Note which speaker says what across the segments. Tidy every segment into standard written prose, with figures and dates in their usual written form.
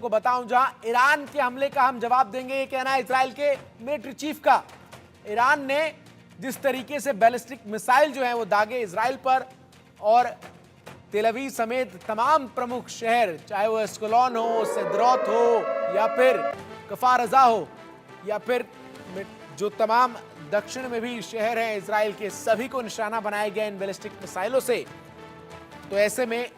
Speaker 1: को बताऊं, जहां ईरान के हमले का हम जवाब देंगे, ये कहना है इजराइल के मिलिट्री चीफ का। ईरान ने जिस तरीके से बैलिस्टिक मिसाइल जो है वो दागे इजराइल पर, और तेल अवीव समेत तमाम प्रमुख शहर, चाहे वो एस्कलोन हो, सिद्रोत हो, या फिर कफार रजा हो, या फिर जो तमाम दक्षिण में भी शहर हैं इजराइल के, सभी को निशाना बनाया गया इन बैलिस्टिक मिसाइलों से। तो ऐसे में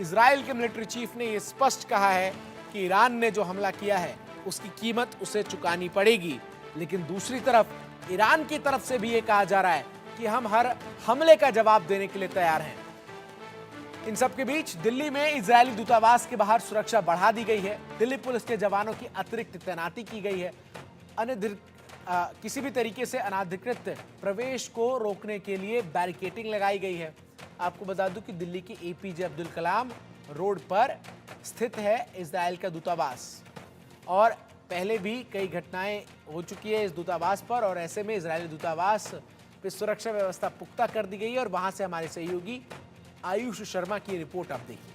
Speaker 1: इजराइल के मिलिट्री चीफ ने यह स्पष्ट कहा है कि ईरान ने जो हमला किया है उसकी कीमत उसे चुकानी पड़ेगी। लेकिन दूसरी तरफ ईरान की तरफ से भी यह कहा जा रहा है कि हम हर हमले का जवाब देने के लिए तैयार हैं। इन सब के बीच दिल्ली में इजरायली दूतावास के बाहर सुरक्षा बढ़ा दी गई है। दिल्ली पुलिस के जवानों की अतिरिक्त तैनाती की गई है। किसी भी तरीके से अनाधिकृत प्रवेश को रोकने के लिए बैरिकेडिंग लगाई गई है। आपको बता दूं कि दिल्ली के एपीजे अब्दुल कलाम रोड पर स्थित है इजराइल का दूतावास, और पहले भी कई घटनाएं हो चुकी है इस दूतावास पर, और ऐसे में इजरायली दूतावास पे सुरक्षा व्यवस्था पुख्ता कर दी गई है। और वहां से हमारे सहयोगी आयुष शर्मा की रिपोर्ट आप देखिए।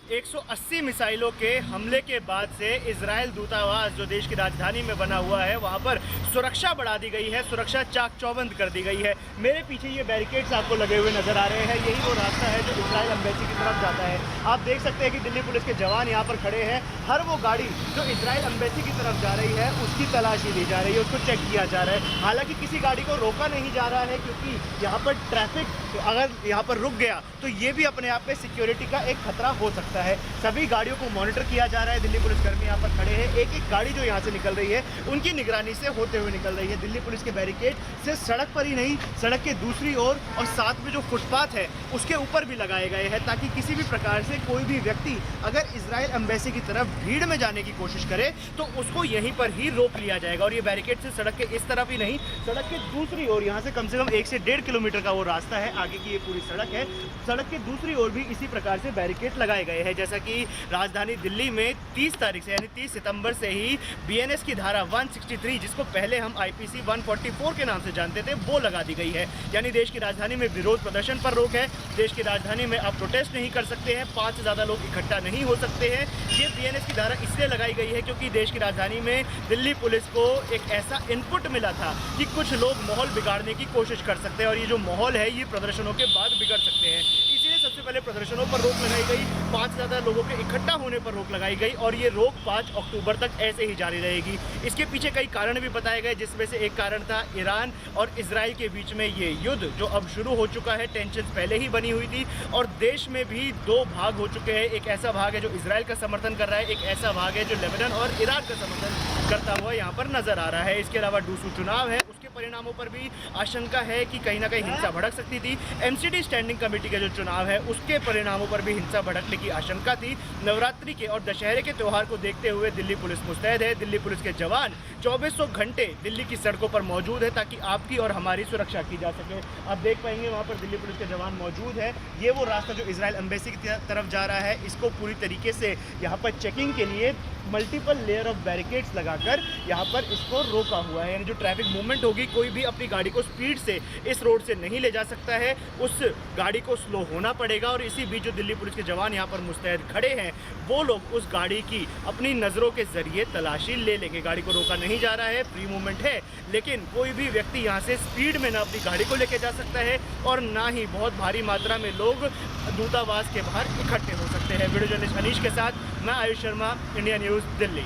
Speaker 2: 180 मिसाइलों के हमले के बाद से इजराइल दूतावास जो देश की राजधानी में बना हुआ है वहां पर सुरक्षा बढ़ा दी गई है, सुरक्षा चाक चौबंद कर दी गई है। मेरे पीछे ये बैरिकेड्स आपको लगे हुए नजर आ रहे हैं, यही वो रास्ता है जो इजराइल एम्बेसी की तरफ जाता है। आप देख सकते हैं कि दिल्ली पुलिस के जवान यहाँ पर खड़े हैं। हर वो गाड़ी जो इजराइल एम्बेसी की तरफ जा रही है उसकी तलाशी ली जा रही है, उसको चेक किया जा रहा है। हालांकि किसी गाड़ी को रोका नहीं जा रहा है, क्योंकि यहाँ पर ट्रैफिक अगर यहाँ पर रुक गया तो ये भी अपने आप में सिक्योरिटी का एक खतरा हो सकता है। सभी गाड़ियों को मॉनिटर किया जा रहा है। दिल्ली पुलिस कर्मी यहाँ पर खड़े हैं, एक एक गाड़ी जो यहाँ से निकल रही है उनकी निगरानी से होते हुए निकल रही है। दिल्ली पुलिस के बैरिकेड सिर्फ सड़क पर ही नहीं, सड़क के दूसरी ओर और साथ में जो फुटपाथ है उसके ऊपर भी लगाए गए हैं, ताकि किसी भी प्रकार से कोई भी व्यक्ति अगर इजराइल एम्बेसी की तरफ भीड़ में जाने की कोशिश करे तो उसको यहीं पर ही रोक लिया जाएगा। और ये बैरिकेड सिर्फ सड़क के इस तरफ ही नहीं, सड़क के दूसरी ओर, यहाँ से कम 1 से 1.5 किलोमीटर का वो रास्ता है, आगे की ये पूरी सड़क है, सड़क के दूसरी ओर भी इसी प्रकार से बैरिकेड लगाए गए हैं। जैसा कि राजधानी दिल्ली में 30 तारीख से यानी 30 सितंबर से ही बीएनएस की धारा 163, जिसको पहले हम आईपीसी 144 के नाम से जानते थे, वो लगा दी गई है। यानी देश की राजधानी में विरोध प्रदर्शन पर रोक है। देश की राजधानी में आप प्रोटेस्ट नहीं कर सकते हैं, 5 से ज़्यादा लोग इकट्ठा नहीं हो सकते हैं। ये बीएनएस की धारा इसलिए लगाई गई है क्योंकि देश की राजधानी में दिल्ली पुलिस को एक ऐसा इनपुट मिला था कि कुछ लोग माहौल बिगाड़ने की कोशिश कर सकते हैं, और ये जो माहौल है ये प्रदर्शनों के बाद बिगड़ सकते हैं। इसलिए सबसे पहले प्रदर्शनों पर रोक लगाई गई, 5 से ज़्यादा लोगों के इकट्ठा होने पर रोक लगाई गई, और ये रोक 5 अक्टूबर तक ऐसे ही जारी रहेगी। इसके पीछे कई कारण भी बताए गए, जिसमें से एक कारण था ईरान और इजराइल के बीच में ये युद्ध जो अब शुरू हो चुका है। टेंशन पहले ही बनी हुई थी, और देश में भी 2 भाग हो चुके हैं। एक ऐसा भाग है जो इजराइल का समर्थन कर रहा है, एक ऐसा भाग है जो लेबनान और ईरान का समर्थन करता हुआ यहाँ पर नजर आ रहा है। इसके अलावा डूसू चुनाव है, उसके परिणामों पर भी आशंका है कि कहीं ना कहीं हिंसा भड़क सकती थी। एमसीडी स्टैंडिंग कमेटी का जो चुनाव है उसके परिणामों पर भी हिंसा भड़कने की आशंका थी। नवरात्रि के और दशहरे के त्यौहार को देखते हुए दिल्ली पुलिस मुस्तैद है। दिल्ली पुलिस के जवान 2400 घंटे दिल्ली की सड़कों पर मौजूद है, ताकि आपकी और हमारी सुरक्षा की जा सके। आप देख पाएंगे वहाँ पर दिल्ली पुलिस के जवान मौजूद है। ये वो रास्ता जो इजराइल एम्बेसी की तरफ जा रहा है, इसको पूरी तरीके से यहाँ पर चेकिंग के लिए मल्टीपल लेयर ऑफ बैरिकेड्स लगाकर यहाँ पर इसको रोका हुआ है। यानी जो ट्रैफिक मूवमेंट होगी, कोई भी अपनी गाड़ी को स्पीड से इस रोड से नहीं ले जा सकता है, उस गाड़ी को स्लो होना पड़ेगा। और इसी बीच जो दिल्ली पुलिस के जवान यहाँ पर मुस्तैद खड़े हैं, वो लोग उस गाड़ी की अपनी नज़रों के जरिए तलाशी ले लेंगे। गाड़ी को रोका नहीं जा रहा है, फ्री मूवमेंट है, लेकिन कोई भी व्यक्ति यहाँ से स्पीड में ना अपनी गाड़ी को लेके जा सकता है, और ना ही बहुत भारी मात्रा में लोग दूतावास के बाहर इकट्ठे हो सकते हैं। वीडियो जर्नलिस्ट अनीश के साथ मैं आयुष शर्मा, इंडिया न्यूज़ दिल्ली।